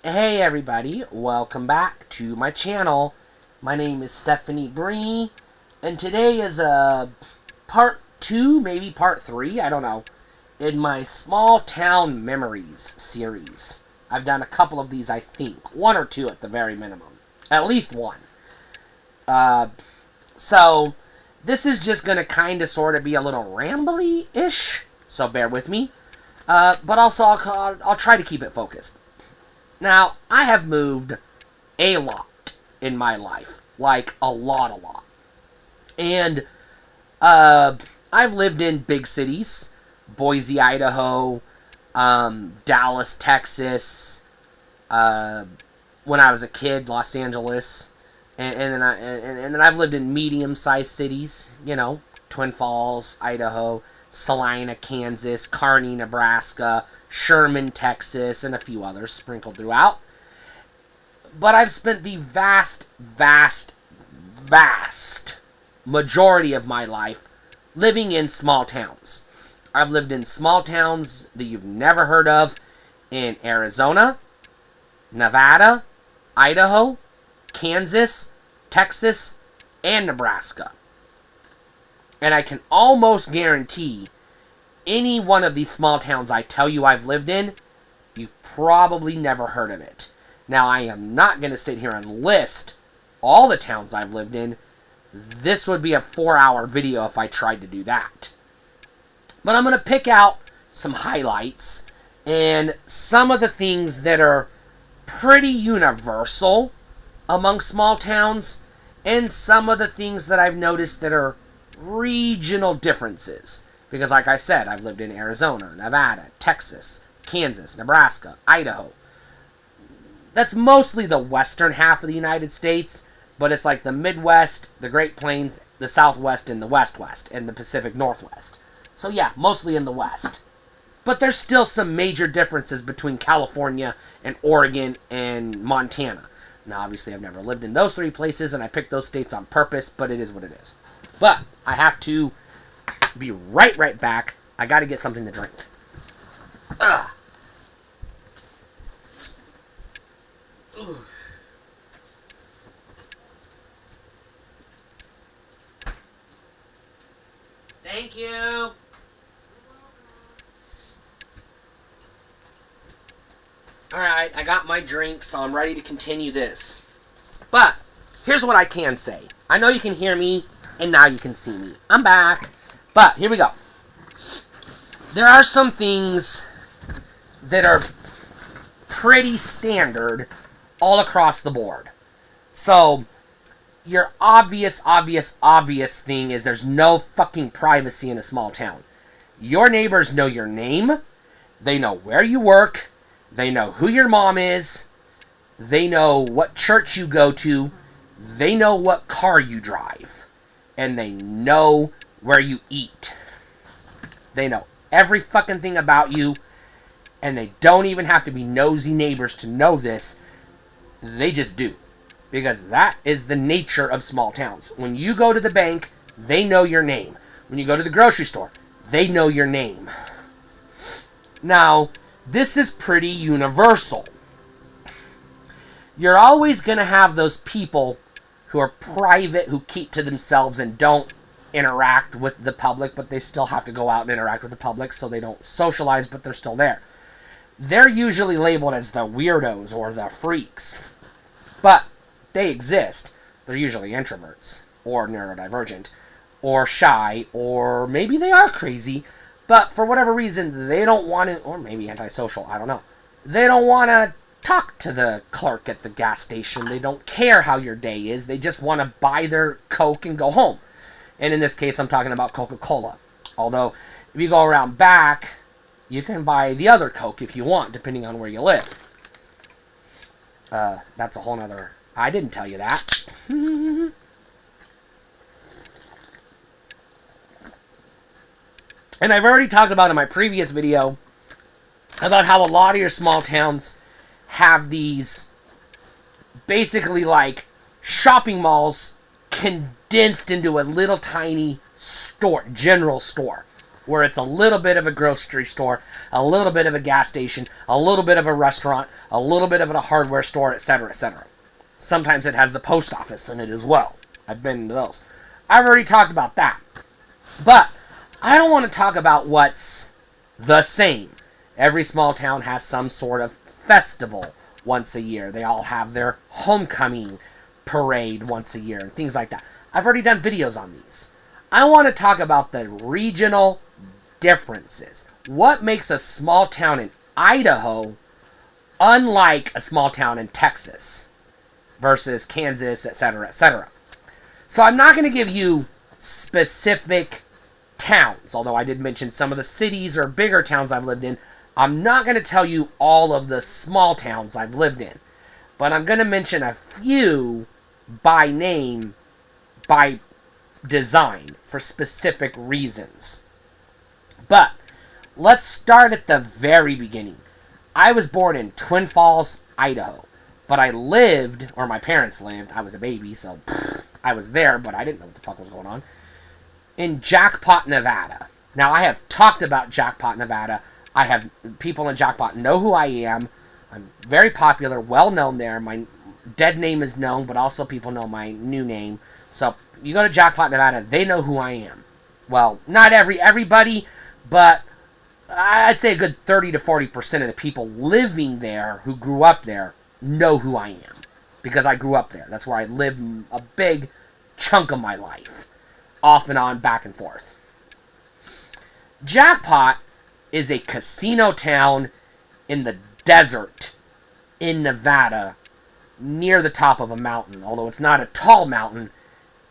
Hey everybody, welcome back to my channel. My name is Stephanie Bree, and today is part 2, maybe part 3, I don't know, in my Small Town Memories series. I've done a couple of these, I think. 1 or 2 at the very minimum. At least 1. So, this is just going to kind of sort of be a little rambly-ish, so bear with me. But also, I'll try to keep it focused. Now, I have moved a lot in my life. Like, a lot. And, I've lived in big cities. Boise, Idaho, Dallas, Texas, when I was a kid, Los Angeles, and then I've lived in medium-sized cities, you know, Twin Falls, Idaho, Salina, Kansas, Kearney, Nebraska, Sherman, Texas, and a few others sprinkled throughout. But I've spent the vast majority of my life living in small towns. I've lived in small towns that you've never heard of in Arizona, Nevada, Idaho, Kansas, Texas, and Nebraska. And I can almost guarantee any one of these small towns I tell you I've lived in, you've probably never heard of it. Now, I am not going to sit here and list all the towns I've lived in. This would be a 4-hour video if I tried to do that. But I'm going to pick out some highlights and some of the things that are pretty universal among small towns, and some of the things that I've noticed that are regional differences. Because like I said, I've lived in Arizona, Nevada, Texas, Kansas, Nebraska, Idaho. That's mostly the western half of the United States, but it's like the Midwest, the Great Plains, the Southwest, and the West, and the Pacific Northwest. So yeah, mostly in the West. But there's still some major differences between California and Oregon and Montana. Now, obviously, I've never lived in those 3 places, and I picked those states on purpose, but it is what it is. But I have to be right back. I got to get something to drink. Ugh. Thank you. Alright, I got my drink, so I'm ready to continue this. But, here's what I can say. I know you can hear me, and now you can see me. I'm back. But, here we go. There are some things that are pretty standard all across the board. So, your obvious thing is there's no fucking privacy in a small town. Your neighbors know your name. They know where you work. They know who your mom is. They know what church you go to. They know what car you drive. And they know where you eat. They know every fucking thing about you. And they don't even have to be nosy neighbors to know this. They just do. Because that is the nature of small towns. When you go to the bank, they know your name. When you go to the grocery store, they know your name. Now, this is pretty universal. You're always going to have those people who are private, who keep to themselves and don't interact with the public, but they still have to go out and interact with the public, so they don't socialize, but they're still there. They're usually labeled as the weirdos or the freaks. But they exist. They're usually introverts, or neurodivergent, or shy, or maybe they are crazy, but for whatever reason, they don't want to, or maybe antisocial, I don't know. They don't want to talk to the clerk at the gas station. They don't care how your day is. They just want to buy their Coke and go home. And in this case, I'm talking about Coca-Cola. Although, if you go around back, you can buy the other Coke if you want, depending on where you live. That's a whole nother... I didn't tell you that. And I've already talked about in my previous video about how a lot of your small towns have these basically like shopping malls condensed into a little tiny store, general store. where it's a little bit of a grocery store, a little bit of a gas station, a little bit of a restaurant, a little bit of a hardware store, etc., etc. Sometimes it has the post office in it as well. I've been to those. I've already talked about that. But I don't want to talk about what's the same. Every small town has some sort of festival once a year. They all have their homecoming parade once a year and things like that. I've already done videos on these. I want to talk about the regional differences. What makes a small town in Idaho unlike a small town in Texas versus Kansas, etc., etc. So I'm not going to give you specific towns, although I did mention some of the cities or bigger towns I've lived in. I'm not going to tell you all of the small towns I've lived in, but I'm going to mention a few by name, by design, for specific reasons. But let's start at the very beginning. I was born in Twin Falls, Idaho, but I lived, or my parents lived, I was a baby, so I was there, but I didn't know what the fuck was going on, in Jackpot, Nevada. Now, I have talked about Jackpot, Nevada. I have people in Jackpot know who I am. I'm very popular, well known there. My dead name is known, but also people know my new name. So you go to Jackpot, Nevada, they know who I am. Well, not everybody, but I'd say a good 30 to 40% of the people living there who grew up there know who I am. Because I grew up there. That's where I lived a big chunk of my life. Off and on, back and forth. Jackpot is a casino town in the desert in Nevada, near the top of a mountain. Although it's not a tall mountain,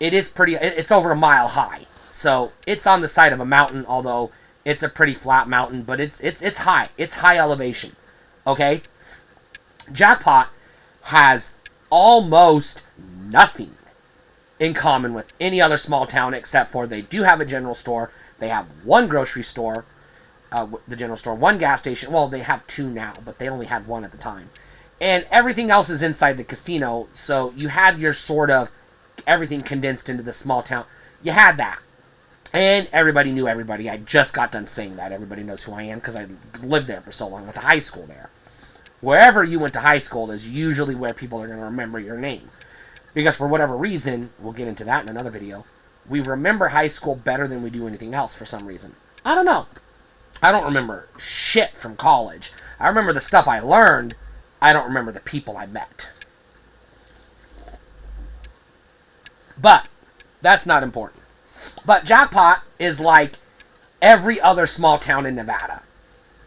it's over a mile high. So it's on the side of a mountain, although it's a pretty flat mountain, but it's high. It's high elevation. Okay? Jackpot has almost nothing in common with any other small town, except for they do have a general store. They have one grocery store, the general store, one gas station. Well, they have two now, but they only had one at the time. And everything else is inside the casino, so you had your sort of everything condensed into the small town. You had that. And everybody knew everybody. I just got done saying that. Everybody knows who I am because I lived there for so long. I went to high school there. Wherever you went to high school is usually where people are going to remember your name. Because for whatever reason, we'll get into that in another video, we remember high school better than we do anything else for some reason. I don't know. I don't remember shit from college. I remember the stuff I learned. I don't remember the people I met. But that's not important. But Jackpot is like every other small town in Nevada.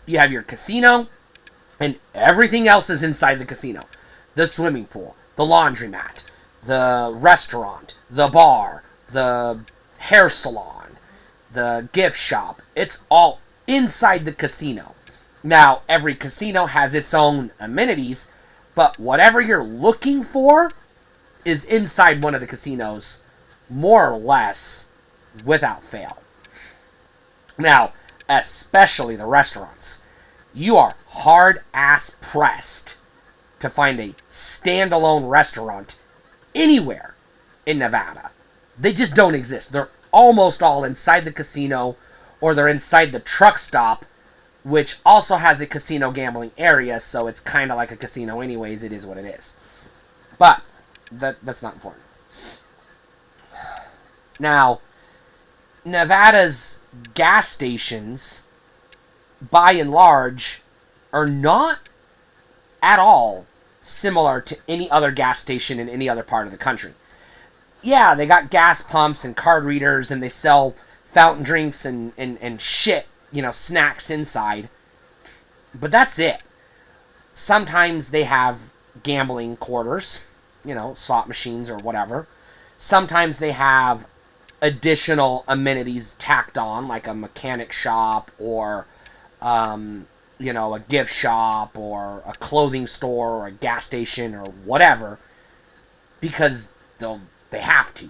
You have your casino, and everything else is inside the casino. The swimming pool, the laundromat, the restaurant, the bar, the hair salon, the gift shop. It's all inside the casino. Now, every casino has its own amenities, but whatever you're looking for is inside one of the casinos, more or less, without fail. Now, especially the restaurants. You are hard-ass pressed to find a standalone restaurant anywhere in Nevada. They just don't exist. They're almost all inside the casino, or they're inside the truck stop, which also has a casino gambling area, so it's kind of like a casino anyways. It is what it is. But that's not important. Now, Nevada's gas stations, by and large, are not at all similar to any other gas station in any other part of the country. Yeah, they got gas pumps and card readers, and they sell fountain drinks and shit, snacks inside. But that's it. Sometimes they have gambling quarters, slot machines or whatever. Sometimes they have additional amenities tacked on, like a mechanic shop or, a gift shop or a clothing store or a gas station or whatever, because they have to.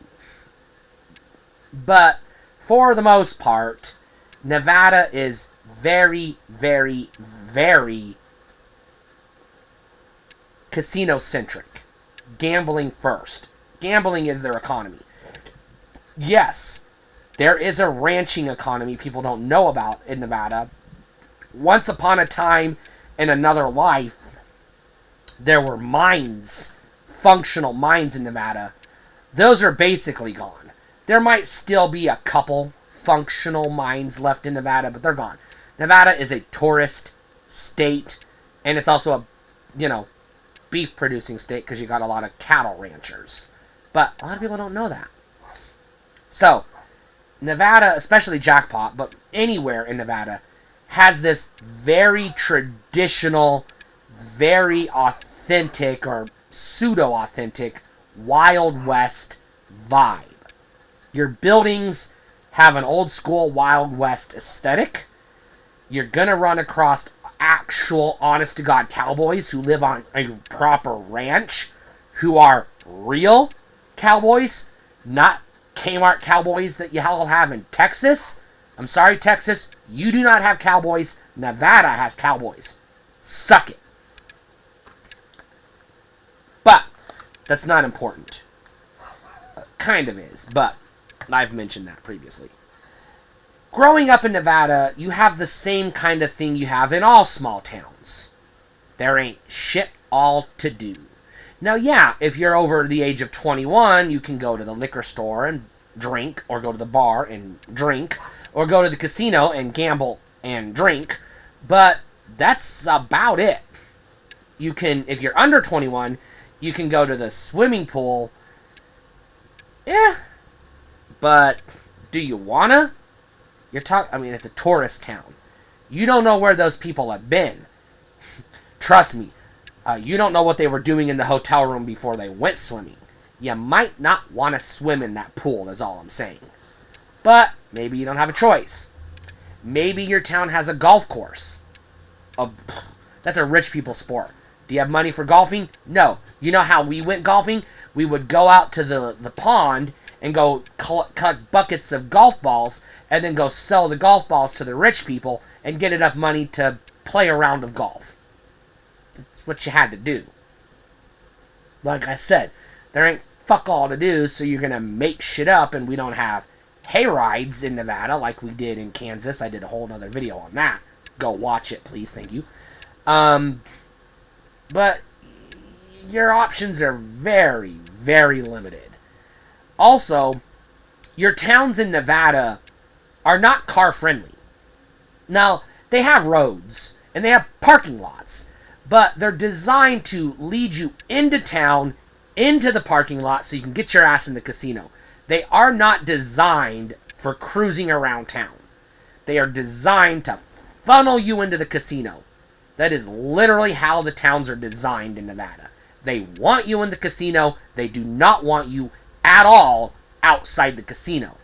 But for the most part, Nevada is very, very, very casino-centric. Gambling first. Gambling is their economy. Yes, There is a ranching economy people don't know about in Nevada. Once upon a time in another life, there were mines, functional mines in Nevada. Those are basically gone. There might still be a couple functional mines left in Nevada, but they're gone. Nevada is a tourist state, and it's also a, beef producing state because you got a lot of cattle ranchers. But a lot of people don't know that. So, Nevada, especially Jackpot, but anywhere in Nevada, has this very traditional, very authentic or pseudo-authentic Wild West vibe. Your buildings have an old school Wild West aesthetic. You're going to run across actual, honest-to-God cowboys who live on a proper ranch, who are real cowboys, not Kmart cowboys that you all have in Texas. I'm sorry, Texas, you do not have cowboys. Nevada has cowboys. Suck it. But that's not important. Kind of is, but I've mentioned that previously. Growing up in Nevada, you have the same kind of thing you have in all small towns. There ain't shit all to do. Now, yeah, if you're over the age of 21, you can go to the liquor store and drink, or go to the bar and drink, or go to the casino and gamble and drink, but that's about it. You can, if you're under 21, you can go to the swimming pool. Yeah, but do you wanna? It's a tourist town. You don't know where those people have been. Trust me, you don't know what they were doing in the hotel room before they went swimming. You might not want to swim in that pool, is all I'm saying. But maybe you don't have a choice. Maybe your town has a golf course. That's a rich people sport. Do you have money for golfing? No. You know how we went golfing? We would go out to the pond and go collect buckets of golf balls and then go sell the golf balls to the rich people and get enough money to play a round of golf. That's what you had to do. Like I said, there ain't fuck all to do, so you're going to make shit up, and we don't have hay rides in Nevada like we did in Kansas. I did a whole other video on that. Go watch it, please. Thank you. But your options are very, very limited. Also, your towns in Nevada are not car-friendly. Now, they have roads, and they have parking lots, but they're designed to lead you into town, into the parking lot, so you can get your ass in the casino. They are not designed for cruising around town. They are designed to funnel you into the casino. That is literally how the towns are designed in Nevada. They want you in the casino. They do not want you at all outside the casino.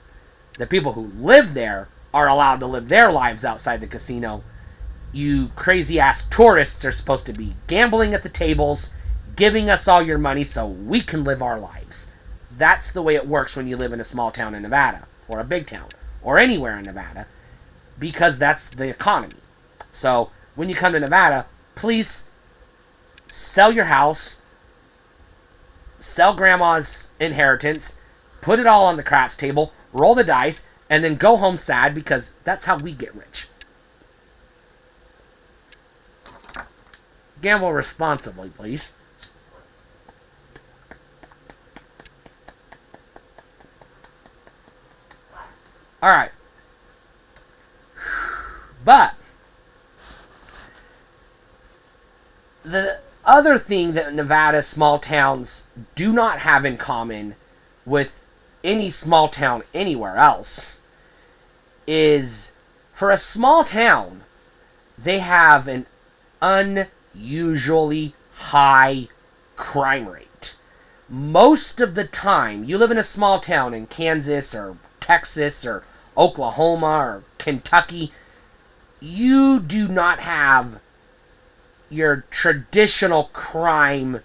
The people who live there are allowed to live their lives outside the casino. You crazy-ass tourists are supposed to be gambling at the tables, giving us all your money so we can live our lives. That's the way it works when you live in a small town in Nevada, or a big town, or anywhere in Nevada, because that's the economy. So, when you come to Nevada, please sell your house, sell grandma's inheritance, put it all on the craps table, roll the dice, and then go home sad, because that's how we get rich. Gamble responsibly, please. Alright. But the other thing that Nevada small towns do not have in common with any small town anywhere else is, for a small town, they have an unusually high crime rate. Most of the time, you live in a small town in Kansas or Texas or Oklahoma or Kentucky, you do not have your traditional crime.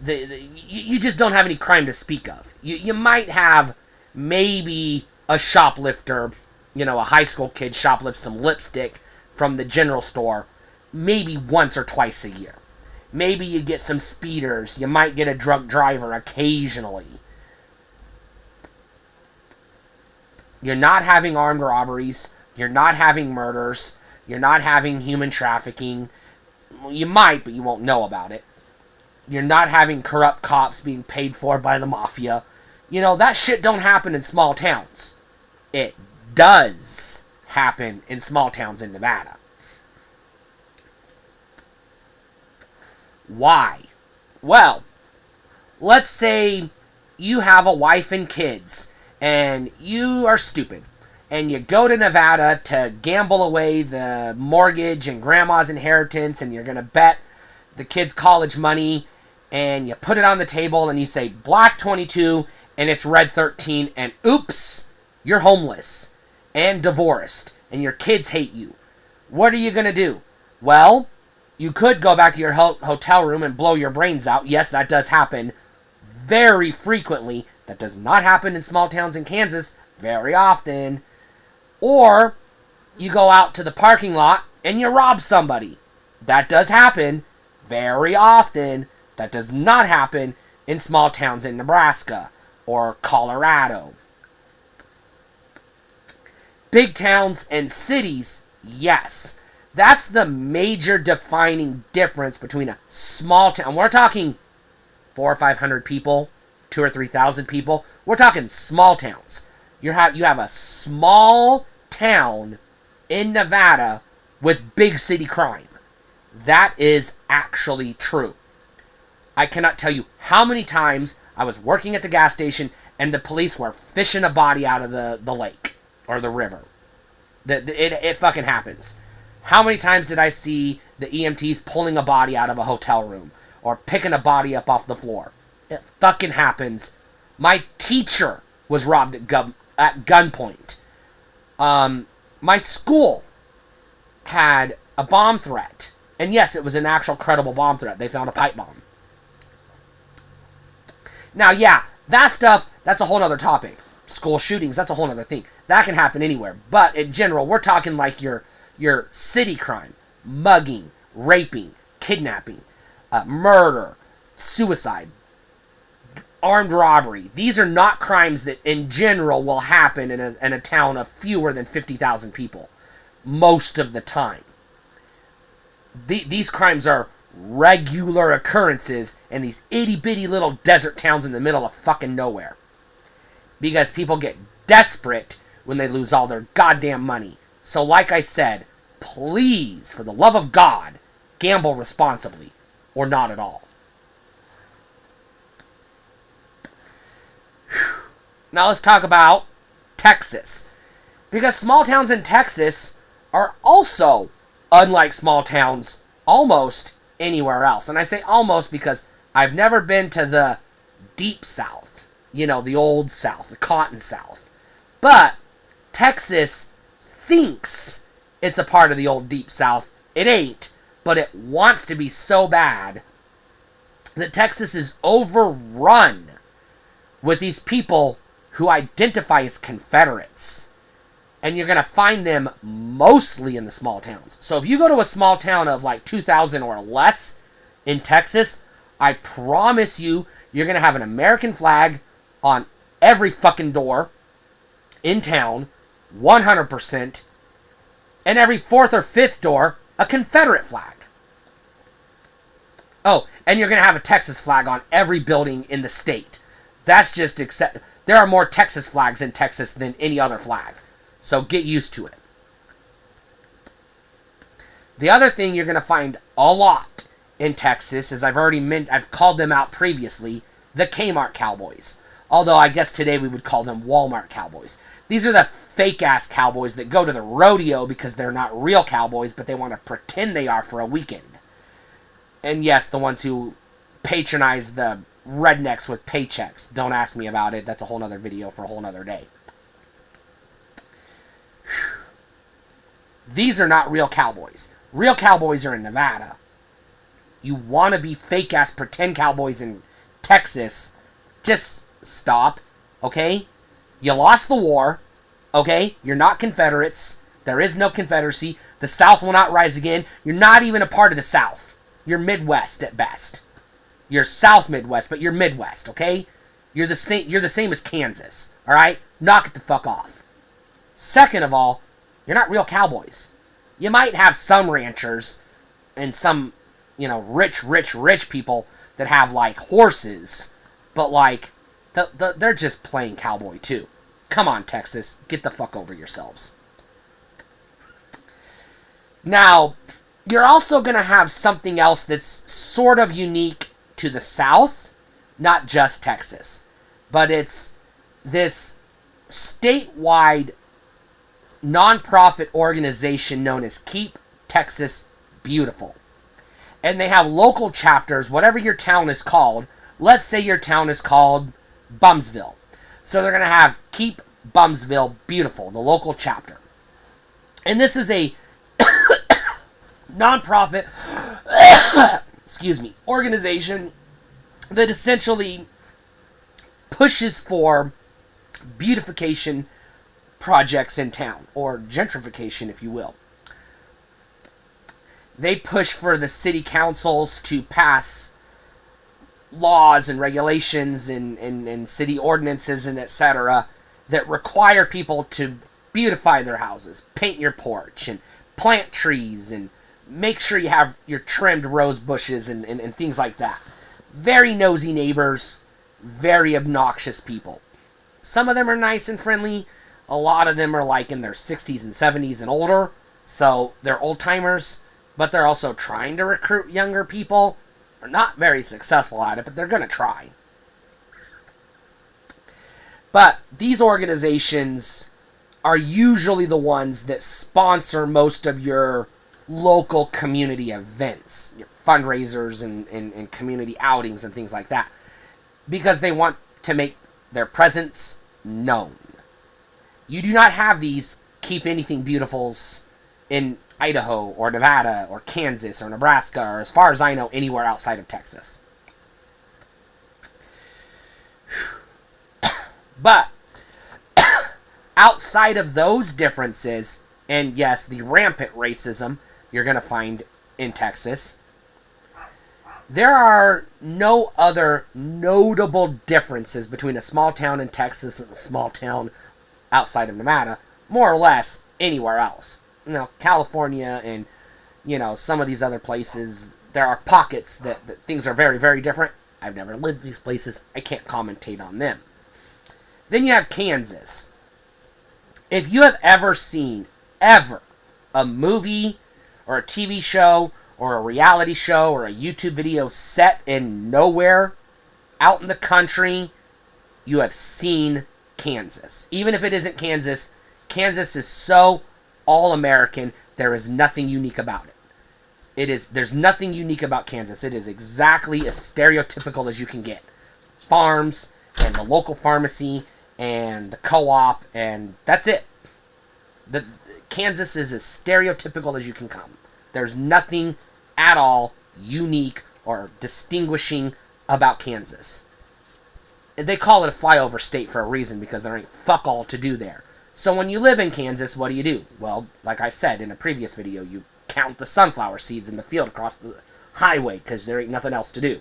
You just don't have any crime to speak of. You might have maybe a shoplifter, a high school kid shoplifts some lipstick from the general store maybe once or twice a year. Maybe you get some speeders. You might get a drunk driver occasionally. You're not having armed robberies. You're not having murders. You're not having human trafficking. You might, but you won't know about it. You're not having corrupt cops being paid for by the mafia. You know, that shit don't happen in small towns. It does happen in small towns in Nevada. Why? Well, let's say you have a wife and kids, and you are stupid, and you go to Nevada to gamble away the mortgage and grandma's inheritance, and you're going to bet the kids' college money, and you put it on the table, and you say black 22, and it's red 13, and oops, you're homeless and divorced, and your kids hate you. What are you going to do? Well, you could go back to your hotel room and blow your brains out. Yes, that does happen very frequently. That does not happen in small towns in Kansas very often. Or you go out to the parking lot and you rob somebody. That does happen very often. That does not happen in small towns in Nebraska or Colorado. Big towns and cities, yes. That's the major defining difference between a small town. We're talking 400 or 500 people, 2,000 or 3,000 people. We're talking small towns. You have a small town in Nevada with big city crime. That is actually true. I cannot tell you how many times I was working at the gas station and the police were fishing a body out of the lake or the river. It fucking happens. How many times did I see the EMTs pulling a body out of a hotel room or picking a body up off the floor? It fucking happens. My teacher was robbed at gunpoint. My school had a bomb threat. And yes, it was an actual credible bomb threat. They found a pipe bomb. Now, yeah, that stuff, that's a whole other topic. School shootings, that's a whole other thing. That can happen anywhere. But in general, we're talking like your city crime, mugging, raping, kidnapping, murder, suicide, armed robbery. These are not crimes that in general will happen in a town of fewer than 50,000 people most of the time. These crimes are regular occurrences in these itty-bitty little desert towns in the middle of fucking nowhere. Because people get desperate when they lose all their goddamn money. So like I said, please, for the love of God, gamble responsibly, or not at all. Now let's talk about Texas. Because small towns in Texas are also unlike small towns almost anywhere else. And I say almost because I've never been to the deep South. You know, the old South, the Cotton South. But Texas thinks it's a part of the old deep South. It ain't, but it wants to be so bad that Texas is overrun with these people who identify as Confederates. And you're going to find them mostly in the small towns. So if you go to a small town of like 2,000 or less in Texas, I promise you, you're going to have an American flag on every fucking door in town, 100%, and every fourth or fifth door, a Confederate flag. Oh, and you're going to have a Texas flag on every building in the state. That's just there are more Texas flags in Texas than any other flag. So get used to it. The other thing you're going to find a lot in Texas, as I've called them out previously, the Kmart Cowboys. Although I guess today we would call them Walmart Cowboys. These are the fake-ass cowboys that go to the rodeo because they're not real cowboys, but they want to pretend they are for a weekend. And yes, the ones who patronize the rednecks with paychecks. Don't ask me about it. That's a whole other video for a whole other day. These are not real cowboys. Real cowboys are in Nevada. You want to be fake-ass pretend cowboys in Texas, just stop, okay? You lost the war, okay? You're not Confederates. There is no Confederacy. The South will not rise again. You're not even a part of the South. You're Midwest at best. You're South Midwest, but you're Midwest, okay? You're the same as Kansas, all right? Knock it the fuck off. Second of all, you're not real cowboys. You might have some ranchers and some, rich people that have, like, horses, but, like, they're just playing cowboy, too. Come on, Texas. Get the fuck over yourselves. Now, you're also going to have something else that's sort of unique to the South, not just Texas, but it's this statewide nonprofit organization known as Keep Texas Beautiful. And they have local chapters, whatever your town is called. Let's say your town is called Bumsville. So they're going to have Keep Bumsville Beautiful, the local chapter. And this is a nonprofit organization that essentially pushes for beautification projects in town, or gentrification, if you will. They push for the city councils to pass laws and regulations and city ordinances and etc. that require people to beautify their houses, paint your porch, and plant trees, and make sure you have your trimmed rose bushes and things like that. Very nosy neighbors, very obnoxious people. Some of them are nice and friendly. A lot of them are like in their 60s and 70s and older, so they're old-timers, but they're also trying to recruit younger people. They're not very successful at it, but they're going to try. But these organizations are usually the ones that sponsor most of your local community events, your fundraisers and community outings and things like that, because they want to make their presence known. You do not have these Keep Anything Beautifuls in Idaho or Nevada or Kansas or Nebraska or, as far as I know, anywhere outside of Texas. But outside of those differences, and yes, the rampant racism you're going to find in Texas, there are no other notable differences between a small town in Texas and a small town outside of Nevada, more or less anywhere else. California and, some of these other places, there are pockets that things are very, very different. I've never lived in these places. I can't commentate on them. Then you have Kansas. If you have ever seen, a movie or a TV show or a reality show or a YouTube video set in nowhere, out in the country, you have seen Kansas. Even if it isn't Kansas, Kansas is so all-American, there is nothing unique about it. There's nothing unique about Kansas. It is exactly as stereotypical as you can get. Farms, and the local pharmacy, and the co-op, and that's it. Kansas is as stereotypical as you can come. There's nothing at all unique or distinguishing about Kansas. They call it a flyover state for a reason, because there ain't fuck all to do there. So when you live in Kansas, what do? Well, like I said in a previous video, you count the sunflower seeds in the field across the highway, because there ain't nothing else to do.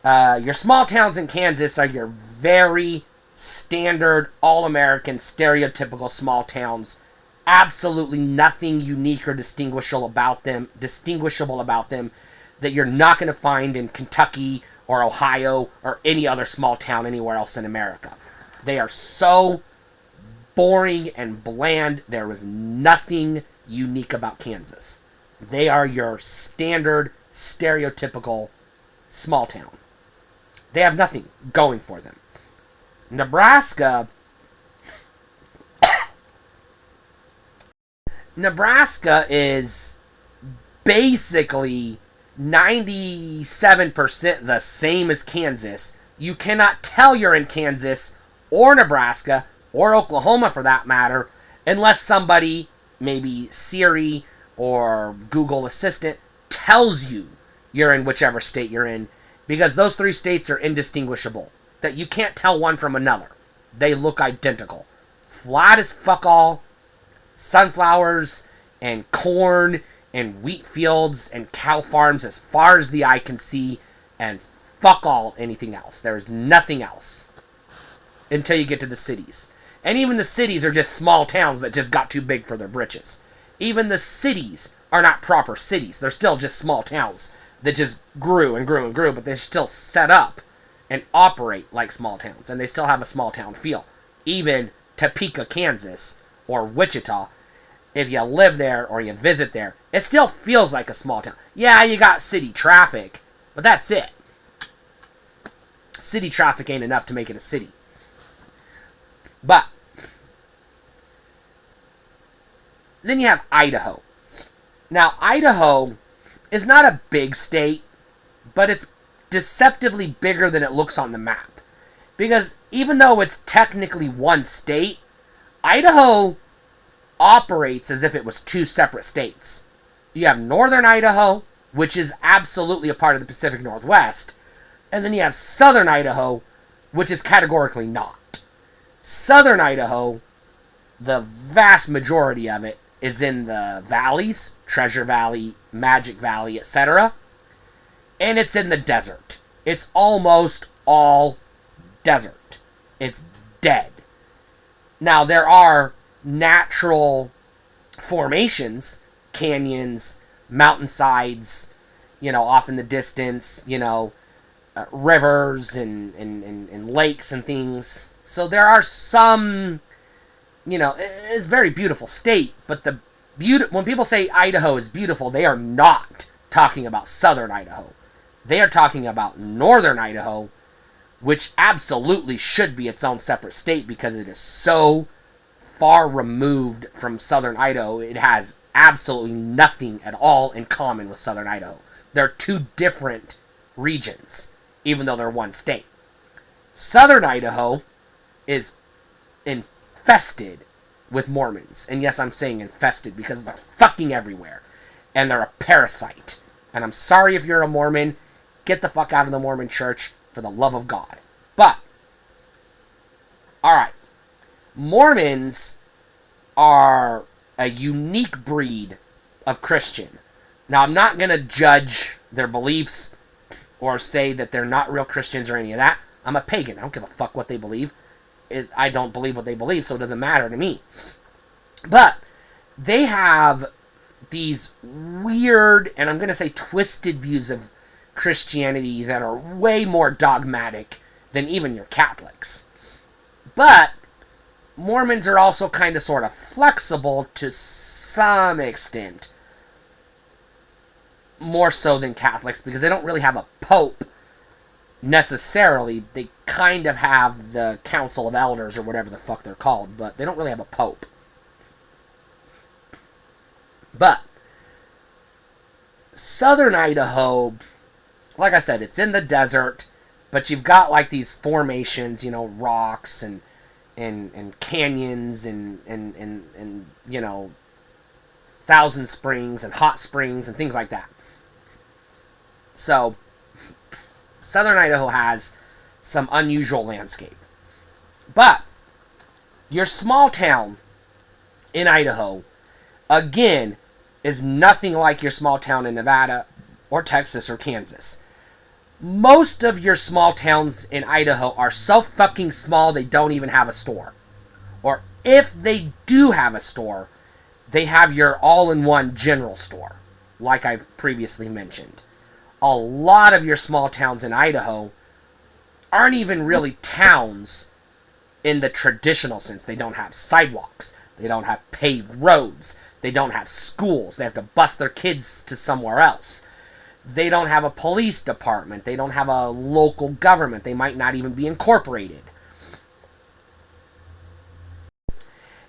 Your small towns in Kansas are your very standard, all-American, stereotypical small towns. Absolutely nothing unique or distinguishable about them that you're not going to find in Kentucky or Ohio or any other small town anywhere else in America. They are so boring and bland. There is nothing unique about Kansas. They are your standard, stereotypical small town. They have nothing going for them. Nebraska is basically 97% the same as Kansas. You cannot tell you're in Kansas or Nebraska or Oklahoma for that matter unless somebody, maybe Siri or Google Assistant, tells you you're in whichever state you're in, because those three states are indistinguishable. That you can't tell one from another. They look identical. Flat as fuck all. Sunflowers and corn and wheat fields and cow farms as far as the eye can see, and fuck all anything else. There is nothing else until you get to the cities. And even the cities are just small towns that just got too big for their britches. Even the cities are not proper cities. They're still just small towns that just grew and grew and grew, but they're still set up and operate like small towns, and they still have a small town feel. Even Topeka, Kansas, or Wichita, if you live there or you visit there, it still feels like a small town. Yeah, you got city traffic, but that's it. City traffic ain't enough to make it a city. But then you have Idaho. Now, Idaho is not a big state, but it's deceptively bigger than it looks on the map. Because even though it's technically one state, Idaho operates as if it was two separate states. You have northern Idaho, which is absolutely a part of the Pacific Northwest, and then you have southern Idaho, which is categorically not. Southern Idaho, the vast majority of it is in the valleys, Treasure Valley, Magic Valley, etc. And it's in the desert. It's almost all desert. It's dead. Now, there are natural formations, canyons, mountainsides, off in the distance, rivers and lakes and things. So there are some, it's a very beautiful state, but when people say Idaho is beautiful, they are not talking about southern Idaho. They are talking about northern Idaho, which absolutely should be its own separate state because it is so far removed from southern Idaho. It has absolutely nothing at all in common with southern Idaho. They're two different regions, even though they're one state. Southern Idaho is infested with Mormons. And yes, I'm saying infested because they're fucking everywhere. And they're a parasite. And I'm sorry if you're a Mormon. Get the fuck out of the Mormon church for the love of God. But, alright. Mormons are a unique breed of Christian. Now, I'm not going to judge their beliefs or say that they're not real Christians or any of that. I'm a pagan. I don't give a fuck what they believe. I don't believe what they believe, so it doesn't matter to me. But they have these weird, and I'm going to say twisted views of Christianity that are way more dogmatic than even your Catholics. But Mormons are also kind of sort of flexible to some extent. More so than Catholics, because they don't really have a pope necessarily. They kind of have the Council of Elders or whatever the fuck they're called, but they don't really have a pope. But southern Idaho, like I said, it's in the desert, but you've got like these formations, rocks and canyons and Thousand Springs and hot springs and things like that. So southern Idaho has some unusual landscape. But your small town in Idaho, again, is nothing like your small town in Nevada or Texas or Kansas. Most of your small towns in Idaho are so fucking small they don't even have a store. Or if they do have a store, they have your all-in-one general store, like I've previously mentioned. A lot of your small towns in Idaho aren't even really towns in the traditional sense. They don't have sidewalks. They don't have paved roads. They don't have schools. They have to bus their kids to somewhere else. They don't have a police department. They don't have a local government. They might not even be incorporated.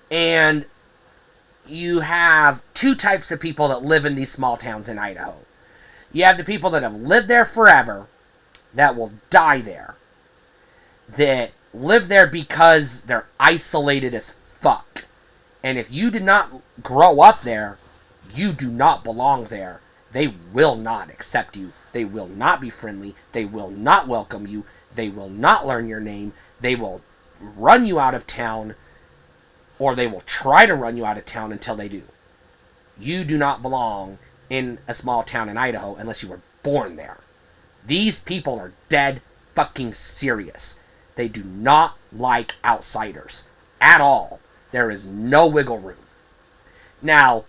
And you have two types of people that live in these small towns in Idaho. You have the people that have lived there forever, that will die there, that live there because they're isolated as fuck. And if you did not grow up there, you do not belong there. They will not accept you. They will not be friendly. They will not welcome you. They will not learn your name. They will run you out of town, or they will try to run you out of town until they do. You do not belong in a small town in Idaho unless you were born there. These people are dead fucking serious. They do not like outsiders. at all. There is no wiggle room. Now,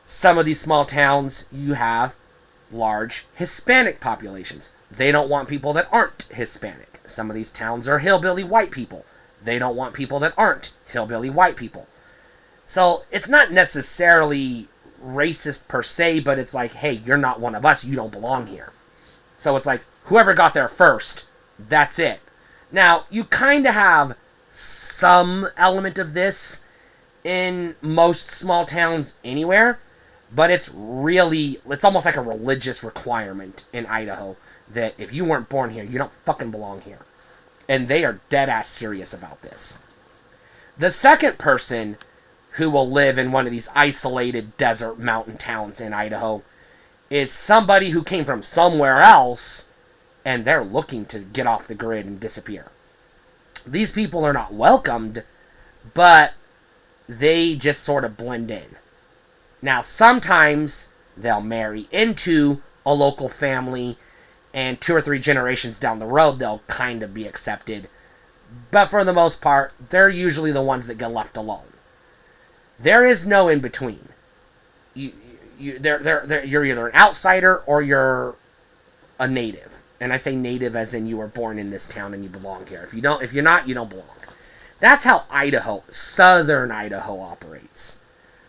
some of these small towns, you have large Hispanic populations. They don't want people that aren't Hispanic. Some of these towns are hillbilly white people. They don't want people that aren't hillbilly white people. So it's not necessarily racist per se, but it's like, hey, you're not one of us. You don't belong here. So it's like, whoever got there first, that's it. Now, you kind of have some element of this in most small towns anywhere, but it's almost like a religious requirement in Idaho that if you weren't born here, you don't fucking belong here. And they are dead ass serious about this. The second person who will live in one of these isolated desert mountain towns in Idaho is somebody who came from somewhere else and they're looking to get off the grid and disappear. These people are not welcomed, but they just sort of blend in. Now, sometimes they'll marry into a local family, and 2 or 3 generations down the road, they'll kind of be accepted. But for the most part, they're usually the ones that get left alone. There is no in between. You're either an outsider or you're a native. And I say native as in you were born in this town and you belong here. If you're not, you don't belong. That's how southern Idaho operates.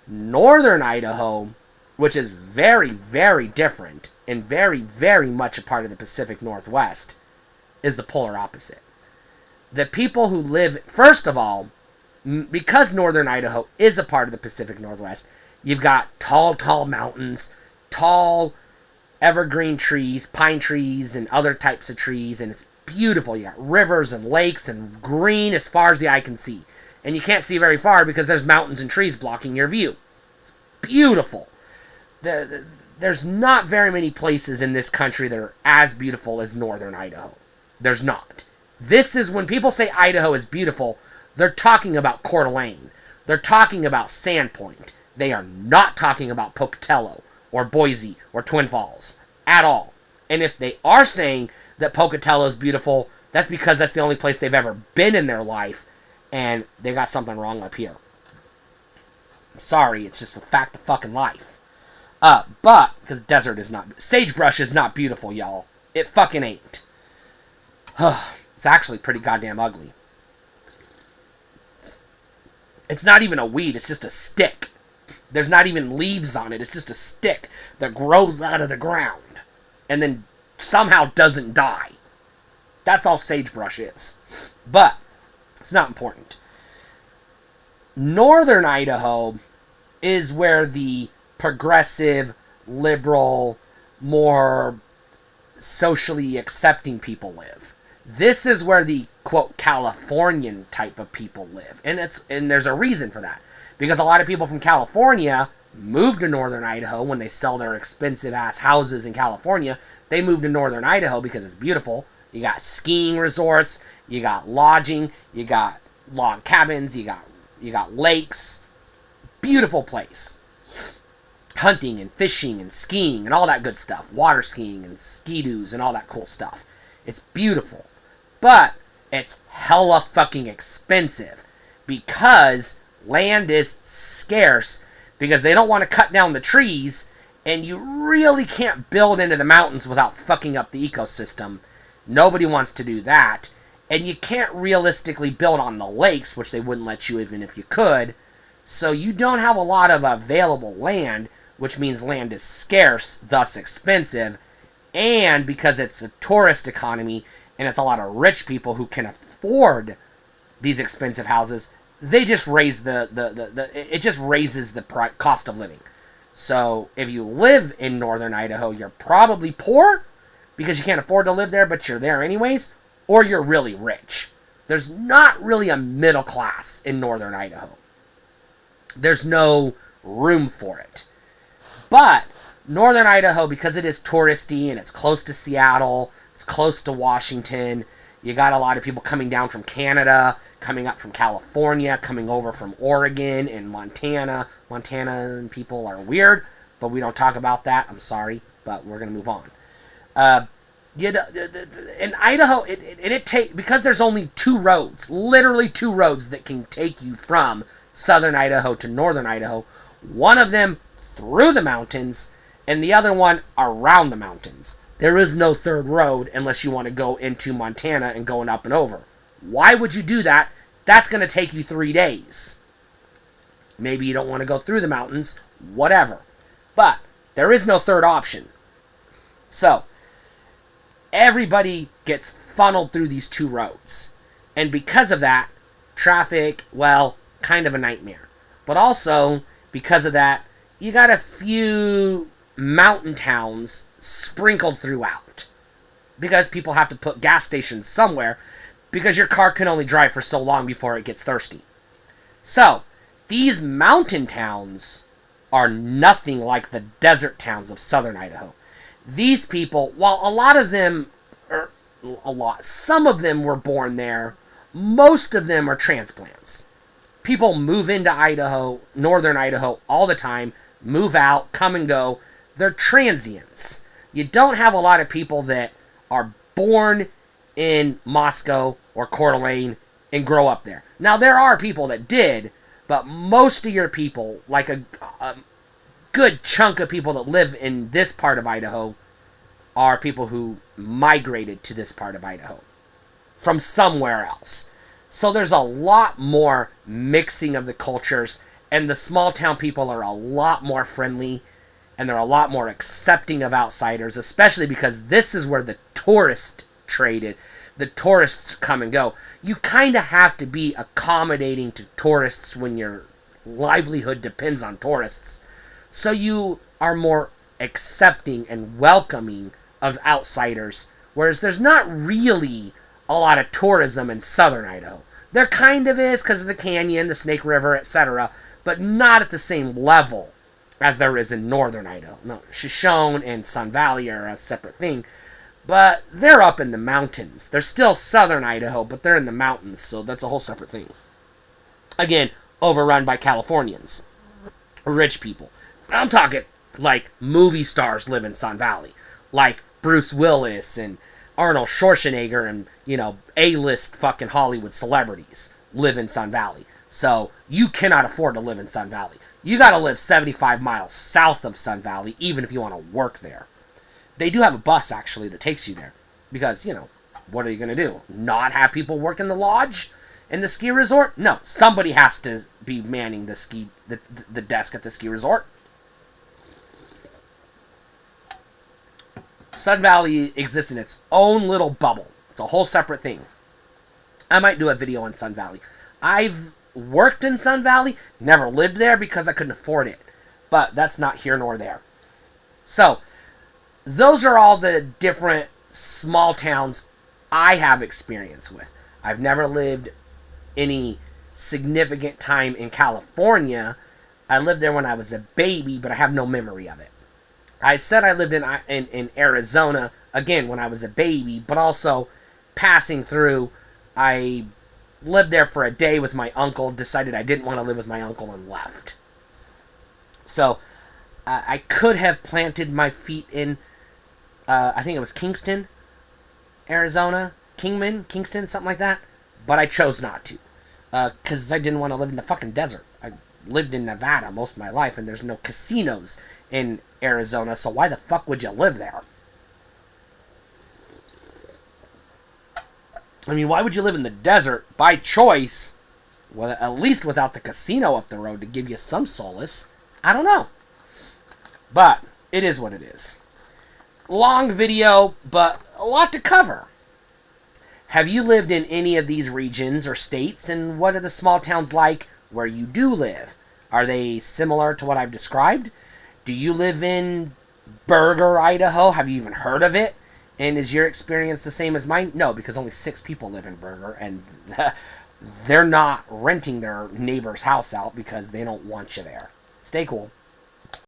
Northern Idaho, which is very, very different and very, very much a part of the Pacific Northwest, is the polar opposite. The people who live, first of all, because northern Idaho is a part of the Pacific Northwest, you've got tall, tall mountains, tall evergreen trees, pine trees, and other types of trees, and it's beautiful. You got rivers and lakes and green as far as the eye can see. And you can't see very far because there's mountains and trees blocking your view. It's beautiful. There's not very many places in this country that are as beautiful as northern Idaho. There's not. This is when people say Idaho is beautiful, they're talking about Coeur d'Alene. They're talking about Sandpoint. They are not talking about Pocatello or Boise or Twin Falls at all. And if they are saying that Pocatello is beautiful, that's because that's the only place they've ever been in their life, and they got something wrong up here. I'm sorry, it's just the fact of fucking life. But, because desert is not... Sagebrush is not beautiful, y'all. It fucking ain't. It's actually pretty goddamn ugly. It's not even a weed, it's just a stick. There's not even leaves on it, it's just a stick that grows out of the ground and then somehow doesn't die. That's all sagebrush is. But, it's not important. Northern Idaho is where the progressive, liberal, more socially accepting people live. This is where the, quote, Californian type of people live. And there's a reason for that. Because a lot of people from California move to northern Idaho when they sell their expensive-ass houses in California. They move to northern Idaho because it's beautiful. You got skiing resorts, you got lodging, you got log cabins, you got lakes. Beautiful place. Hunting and fishing and skiing and all that good stuff. Water skiing and ski-doos and all that cool stuff. It's beautiful. But it's hella fucking expensive because land is scarce because they don't want to cut down the trees, and you really can't build into the mountains without fucking up the ecosystem. Nobody wants to do that. And you can't realistically build on the lakes, which they wouldn't let you even if you could. So you don't have a lot of available land, which means land is scarce, thus expensive. And because it's a tourist economy, and it's a lot of rich people who can afford these expensive houses, they just raise it just raises the cost of living. So if you live in northern Idaho, you're probably poor because you can't afford to live there, but you're there anyways, or you're really rich. There's not really a middle class in northern Idaho. There's no room for it. But northern Idaho, because it is touristy and it's close to Seattle, it's close to Washington, you got a lot of people coming down from Canada, coming up from California, coming over from Oregon and Montana. Montana people are weird, but we don't talk about that. I'm sorry, but we're going to move on. In Idaho, because there's only two roads, literally two roads that can take you from southern Idaho to northern Idaho. One of them through the mountains, and the other one around the mountains. There is no third road unless you want to go into Montana and going up and over. Why would you do that? That's going to take you 3 days. Maybe you don't want to go through the mountains, whatever. But there is no third option. So, everybody gets funneled through these two roads. And because of that, traffic, well, kind of a nightmare. But also, because of that, you got a few mountain towns sprinkled throughout. Because people have to put gas stations somewhere, because your car can only drive for so long before it gets thirsty. So, these mountain towns are nothing like the desert towns of southern Idaho. These people, while some of them were born there, most of them are transplants. People move into Idaho, northern Idaho, all the time, move out, come and go. They're transients. You don't have a lot of people that are born in Moscow or Coeur d'Alene and grow up there. Now, there are people that did, but most of your people, like a good chunk of people that live in this part of Idaho, are people who migrated to this part of Idaho from somewhere else. So there's a lot more mixing of the cultures, and the small town people are a lot more friendly, and they're a lot more accepting of outsiders, especially because this is where the tourist trade is. The tourists come and go. You kind of have to be accommodating to tourists when your livelihood depends on tourists. So you are more accepting and welcoming of outsiders, whereas there's not really a lot of tourism in southern Idaho. There kind of is because of the canyon, the Snake River, etc., but not at the same level as there is in northern Idaho. No, Shoshone and Sun Valley are a separate thing, but they're up in the mountains. They're still southern Idaho, but they're in the mountains, so that's a whole separate thing. Again, overrun by Californians, rich people. I'm talking like movie stars live in Sun Valley, like Bruce Willis and Arnold Schwarzenegger and, A-list fucking Hollywood celebrities live in Sun Valley. So you cannot afford to live in Sun Valley. You got to live 75 miles south of Sun Valley, even if you want to work there. They do have a bus, actually, that takes you there. Because, what are you going to do? Not have people work in the lodge? In the ski resort? No, somebody has to be manning the desk at the ski resort. Sun Valley exists in its own little bubble. It's a whole separate thing. I might do a video on Sun Valley. I've worked in Sun Valley, never lived there because I couldn't afford it. But that's not here nor there. So, those are all the different small towns I have experience with. I've never lived any significant time in California. I lived there when I was a baby, but I have no memory of it. I said I lived in Arizona, again, when I was a baby, but also passing through. I lived there for a day with my uncle, decided I didn't want to live with my uncle, and left. So, I could have planted my feet in, I think it was Kingston, Arizona, Kingston, something like that, but I chose not to, because I didn't want to live in the fucking desert. I lived in Nevada most of my life, and there's no casinos in Arizona, so why the fuck would you live there? I mean, why would you live in the desert by choice, well, at least without the casino up the road to give you some solace? I don't know. But it is what it is. Long video, but a lot to cover. Have you lived in any of these regions or states, and what are the small towns like where you do live? Are they similar to what I've described? Do you live in Berger, Idaho? Have you even heard of it? And is your experience the same as mine? No, because only 6 people live in Berger, and they're not renting their neighbor's house out because they don't want you there. Stay cool.